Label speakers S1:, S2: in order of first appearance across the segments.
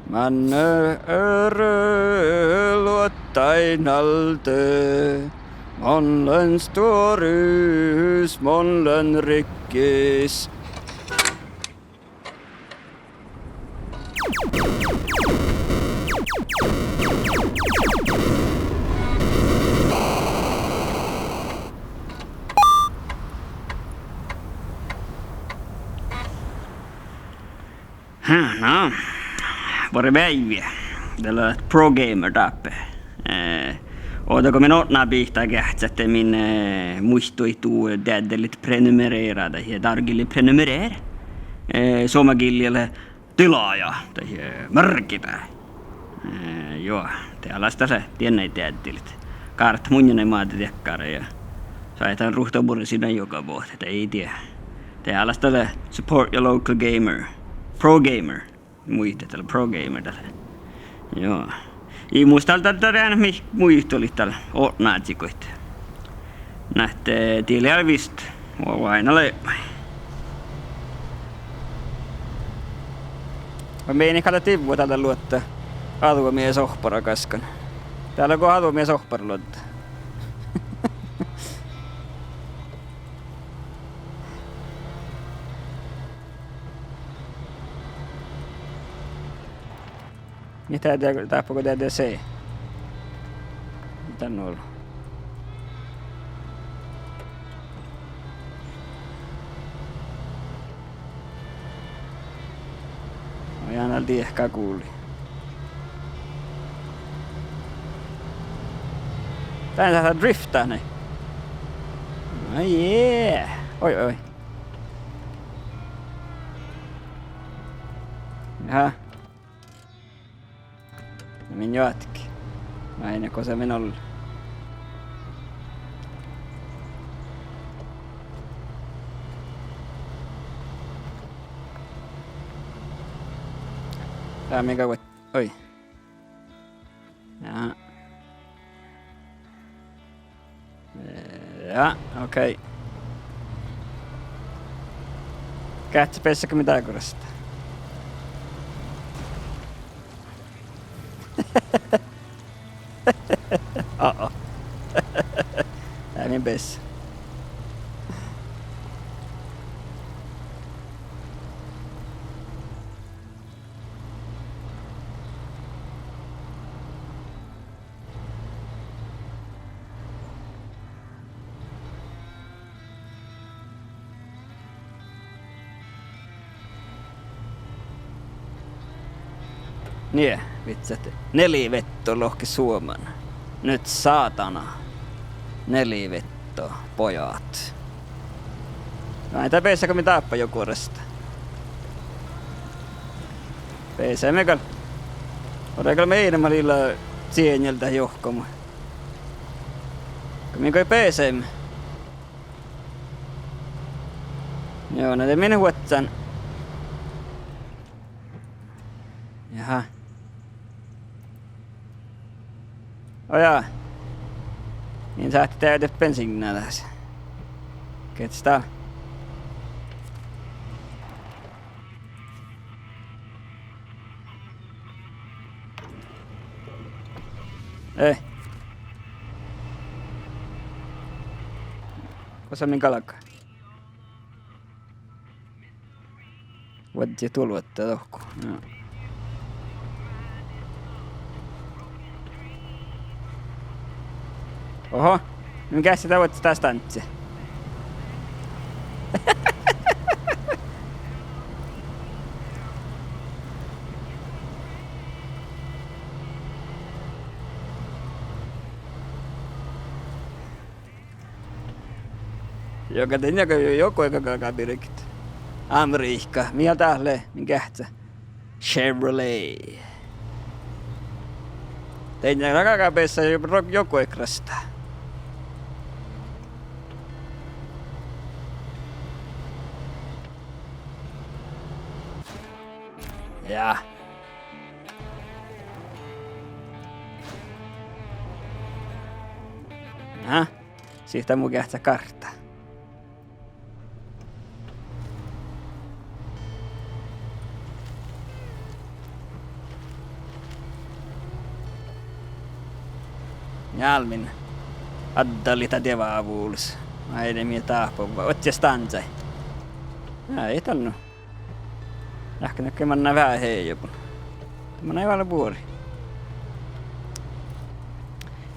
S1: Man luottainalte. Mollen står hus, mollen ryckes.
S2: No, var päiviä. Tällä on Pro Gamer tappe. Ootako me notnaa pihtaa kähtsä, min muistui tuu täddelit prenumerera tai tarkille prenumerera. Somakiljalle tilaaja tai merkitä. Joo, tällaista se tiennei täddelit. Kaart munjanen maata tekkara ja saitaan ruhtapurin sinä joka vuotta, ei tiedä. Tällaista se support your local gamer. Pro Gamer. Muista tällä Pro Gamer tällä. Joo. Ei muista tällä muista oli tällä otnaatsikoita. Nähtee tiellä vist. Aina leipä.
S1: Mä meinin kalla tivua tältä luottaa. Atuomies ohpara kaskan. Täällä kun atuomies ohpara luottaa. Niin tappako täältä se? Mitä on ollut? No ihan alti ehkä kuuli. Tän saa driftaa ne. No yeah! Oi. Jaha. No min jatki. Aina kun se minulla. Tää mikä voit. Oi. Jaha. Ja, okei. Okay. Kähtsä pessäkö mitään kurasta? Uh-oh. Min bäst. Niin, vitsat. Nelivetto lohki Suomen. Nyt saatana. Nelivetto, pojat. Näitä peissäkö me taappa joku resta? Peisäämmekö? Odekalla meidän malilla sienjeltä johkomu. Minkä peisäämme? Joo, näitä minä huotsan. Jaha. Ojaa. Niin saatti täydet bensiinaa tässä. Kets tää? Ei. Kosa min kalakka? Vatsi tulvatta tohku. No. Oho, mikä sitä voit sitä stantsia? Joka tenjaka joku eikä kakapirikit. Amerikka, mikä tähle, minkä kähtsä? Chevrolet. Tenjaka kakapessa joku ekrasta. Ja. Aha, siitä mun kähtsä kartta. Jalmin. Addalita devavuus. Aide mie taapova. Otse stanza. Ei tannu. Ehkä näkemään vähän heijopun. Tämä ei vaan vuori.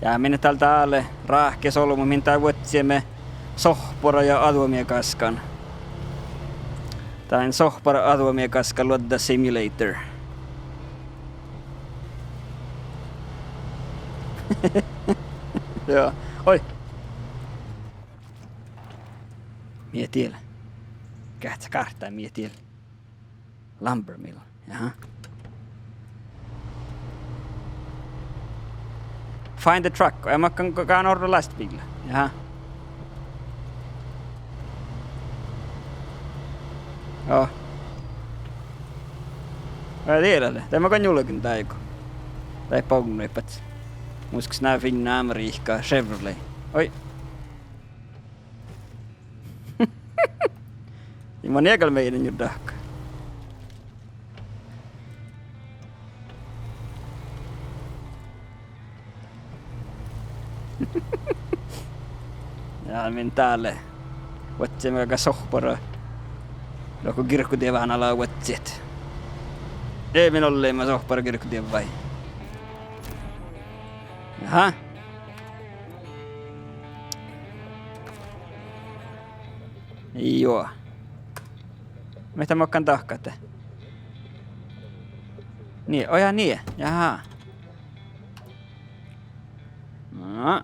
S1: Ja minne tältä alle rahke solmu, minä vuotsiemme sohpora ja atomiekaskan. Tää on sohpora atomiekaskan luodda simulator. Joo. Oi. Mie tiellä. Kähtsä kahtaa mie tiellä. Lumber mill. Jaha. Find the truck. Jag kan ordna lastbilar. Jaha. Joo. Mä tiedän det. Tämä kan julkin taiko. Tai pognuipat. Muiskas nää finna Amerikkaa Chevrolet. Oi. Mä niekal meidän judahka. Ja min täällä. Vatsemme aika sohpara. Loko kirkkutien vähän alaa vatsit. Ei min olleen mä sohpara kirkkutien vai. Jaha. Joo. Mitä mä oon tahkata? Niin, oja niin. Jaha. No.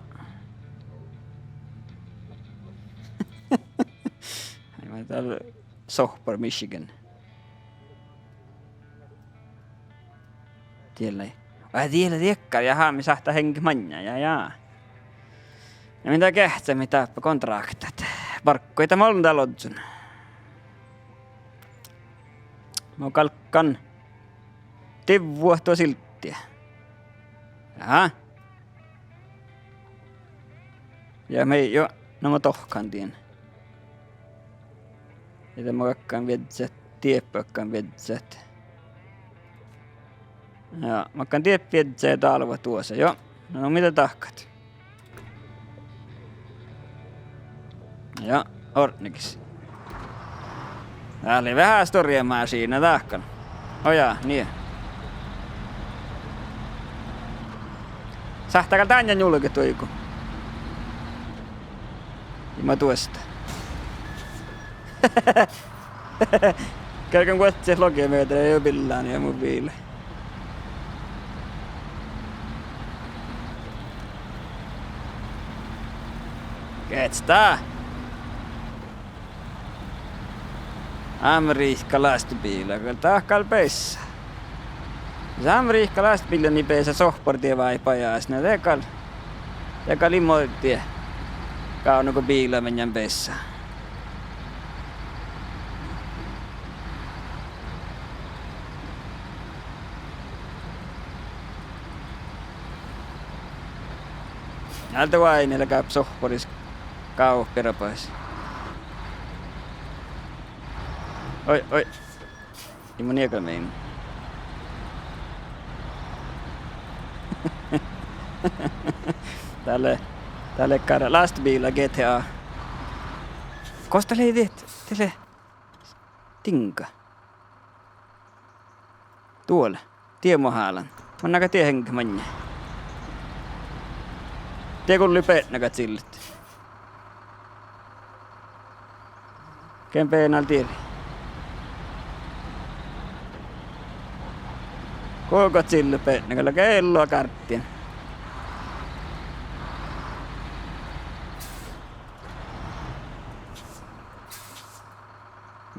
S1: Mä täällä Sohpar, Michigan. Tiellä ei. Ai tiellä tiekkar, jaha, me sahtaa henki manja, ja. Ja mitä kehtsä, mitä kontraktat. Parkkoita mä olen täällä odsun. Mä kalkkan tivuohtua silttiä. Jaha. Ja me ei jo, no mä tohkan tien. Että mä kakkaan vetsät, tieppökkaan vetsät. Joo, mä kakkaan tieppvetsää ja talva tuossa, joo. No mitä tahkat? Joo, ordnikis. Tää oli vähän storiemaa siinä tahkan. Ojaa, niin. Sahtakal tänne julke tuiku. Ja mä tuosta. Kerkan kuvatsi logimeitä ei oo millään ja mobiili. Ketstää? Amerikka lastbilar, kyllä tahkal peissä. Se Amerikka lastbilar niin peisä sohportia vai pajaas, ne tekal immoitie. Kaunuko biila mennään peissä. Näiltä vaineilla käy sohporis kauppirapaisi. Oi. Ei mun niekal mein. Tälle käydä lastbiila GTA. Kosta leidit? Tälle tinka. Tuolla. Tiemohaalan. Mä näkö tiehenkä manja. Tiekun lypeet näkät sillit. Kempeenal tieri. Koukot sillypeet näköllä kelloa karttien.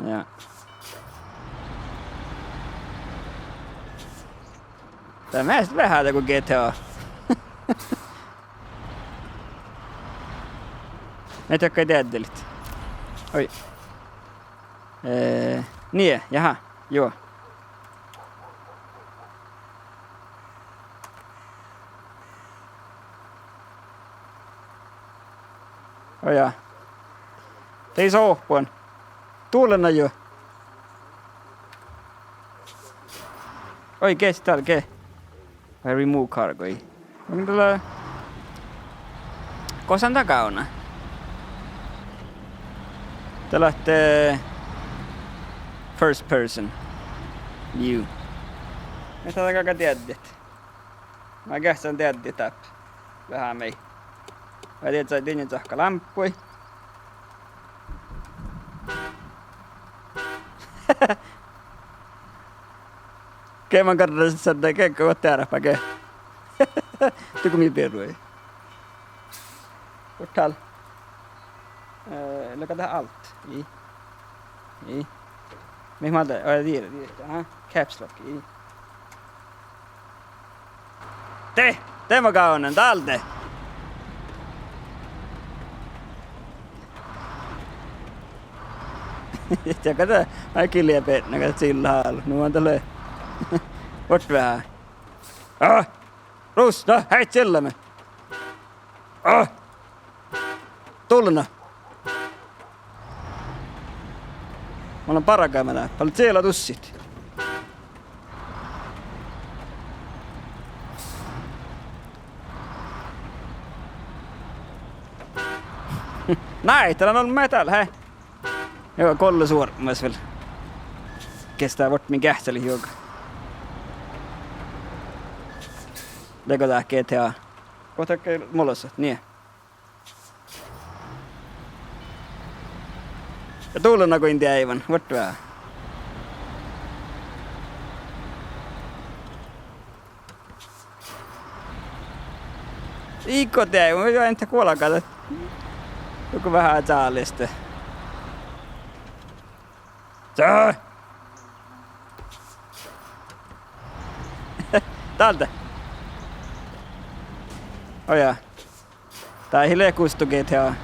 S1: Ja. Tämä on vähän kuin GTA. Näitä jotka ei teaddelit. Oi. Niin, jaha, joo. Oja. Tei sohpuan. Tuulena jo. Oi, kes täällä, ke? Vai remove cargo, ei. Onko tällä kosan takauna. Te olette first person view. Mitä takaa tiedät? Mä kähtsän tiedät täp. Vähän mei. Mä tiedät, että sä tinnin sahka lamppui. Keeman karrassa saadaan keikko kohta äärä ke. Tuku mi perui. Portal. Look at the alt. I. Mihin mä otan? Oja tiedä. Caps lock. I. Te mä kaunen. Talde. Ja kato. Mä kilje petnä. Kato sillä haalu. Nu on tälle. Vart vähän. Ruus, no häit sillämme. Tulna. Mulla on parakämänä. Paljon siellä tussit. Näin, täällä on ollut metal, hei. Joo, kollu suormas vielä. Kestää vart min kähtseli hiukan. Lego tää GTA. Kohta molossa, niin. Ja tuulena kuin intia aivan, vart vähän. Iikko tää, mä jo entä kuolakata. Joku vähän saalista. Tää! Täältä. Oja. Tää ei lekustu GTA.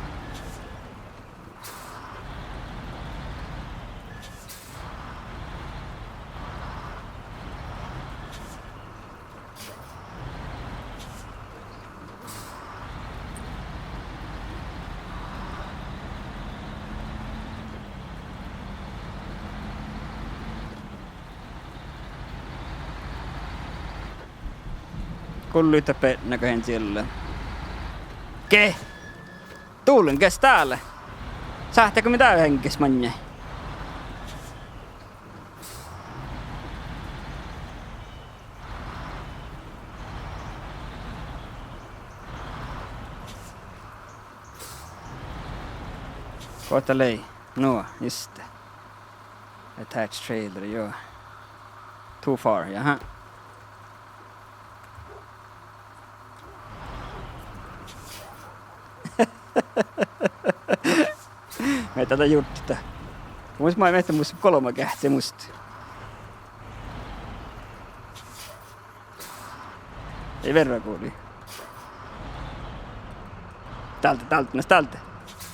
S1: Kulluita näköhen siellä. Ke? Tuulen kes täällä? Sähtääkö mitään henkis manje? Kohta lei. No, just det. Attached trailer, joo. Too far, jaha. Mä tätä juttita. Mä en muista kolma kähtsä musta. Ei verran kuuli. Täältä.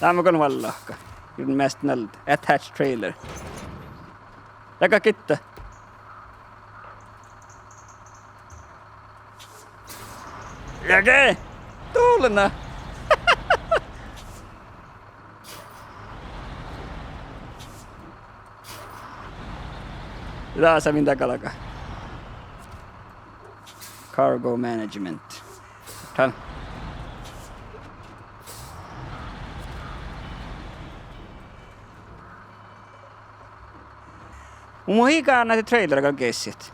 S1: Tää on vallahka. Kyllä mest nältä. Attached trailer. Läkä kitta. Jäke! Tuulena! Taas min takalaka. Cargo management. Täällä. Mun hiikaa näitä trailerilla kessit.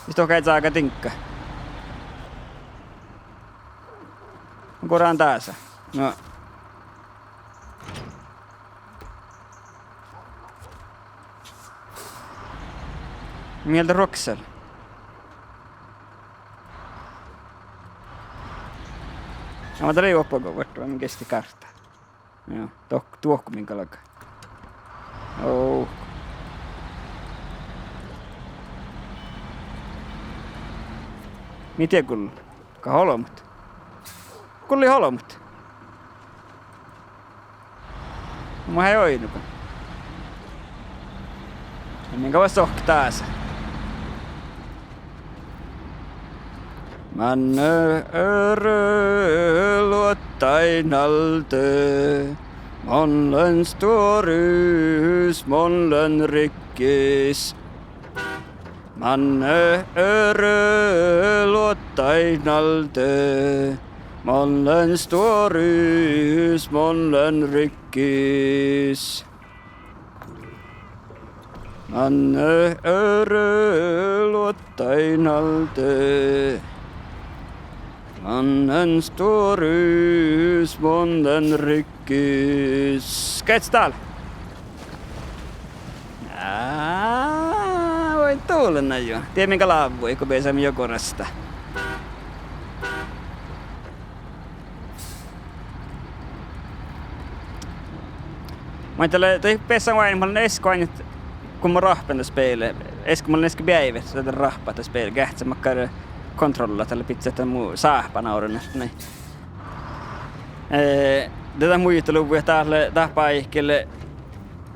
S1: Sitten on aika tinkka. Koraan taas. No. Mieltä Roxel. Mä tuli juoppaako varttua, mä kesti kartta. Joo, tuohku minkä lakaa. Oh. Miten kullu? Ka holomut. Kulli holomut. Mä ei oinukaan. Minkä vois sohk taas? Man luottainaltö. Månlen står hus, månlen ryckes. Man luottainaltö. Molnen står hus, molnen ryckis. Anne öre låtain alte. Mannen står hus, molnen ryckis. Sketstal! Voin tuulena jo. Tiedä minkä laavui, kun pääsemme Jokorasta. Mä ajattelin, että pessan vain, mä olen eskoin, kun mä rahpen tässä peille. Esko mä olen esko päivät, että rahpaa tässä peille. Kähtsä mä käydä kontrollilla tällä pitää, että muu saahpanaurun. Tätä muisteluvuja täällä paikkeelle.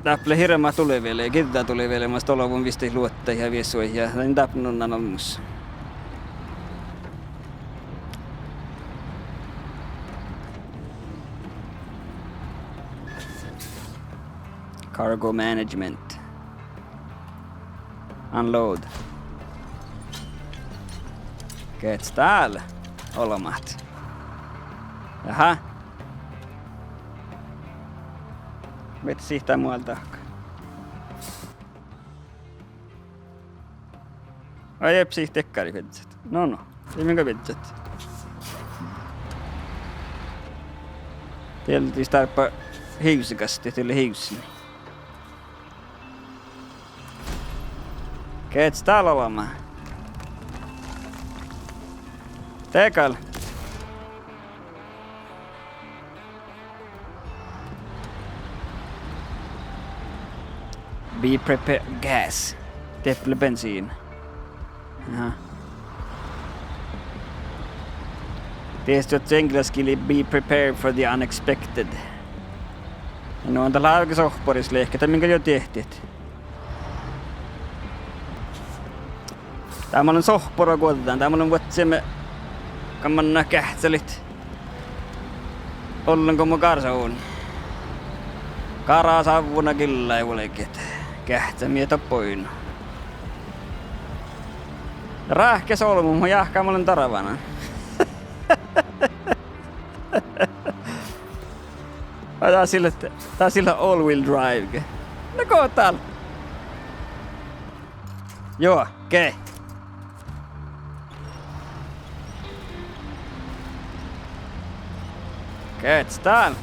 S1: Täppele hirveä tuli vielä ja kittaa tuli vielä. Mä oon ollut visti luottaa ja viesuihin ja näin täppnunnan olmus. Cargo management. Unload. Kets täällä olemat. Jaha. Vet sihtää muualta. Ai jep siihen tekkari vetsät. No. Ei minkä vetsät. Teillä tarppa hiusikasti, teille hiusini. Kets täällä olemaan. Tekal. Be prepared. Gas. Täpple bensin. Jaha. Tiedätkö, että englanniksi be prepared for the unexpected. Ja no on tällä aika sohporissa lehketä, minkä jo tehtiin. Täällä on sohporo kuotetaan. Täällä on vuotsiemme kammanna kähtselit. Ollenko mun karsauni. Karaa savuna kyllä ei olekin. Kähtsämiä toppoin. Rähkä solmu, mun jahkaa mä olen taravana. Tää on sillä all wheel drive. No koo täällä. Joo, okei. Kets täällä.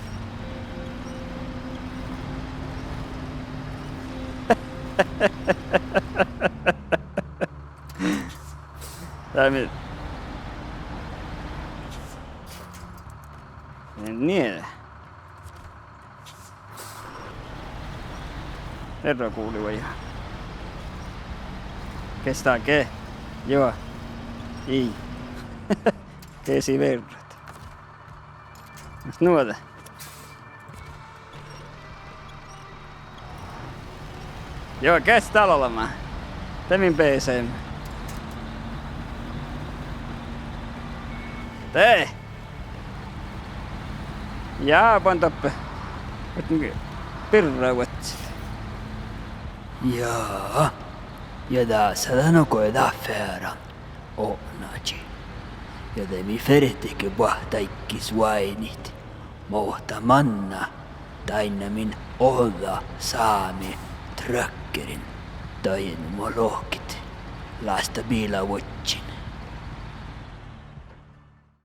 S1: Niin. Herra kuuli vai ihan. Kestää ke? Joo. Ei. Kesi verrat. Nuota. Joo, kestää olemaan. Temin PCM. Tee! Jaa, pan toppe. Pirra vuotsit.
S3: Ja, ja tässä on affären ordnaci. Ja det mi fertige vahtaikkis vainit. Mohta manna tainamin olla saami trökkerin tainmo lohkit. Lasta biila vuotsin.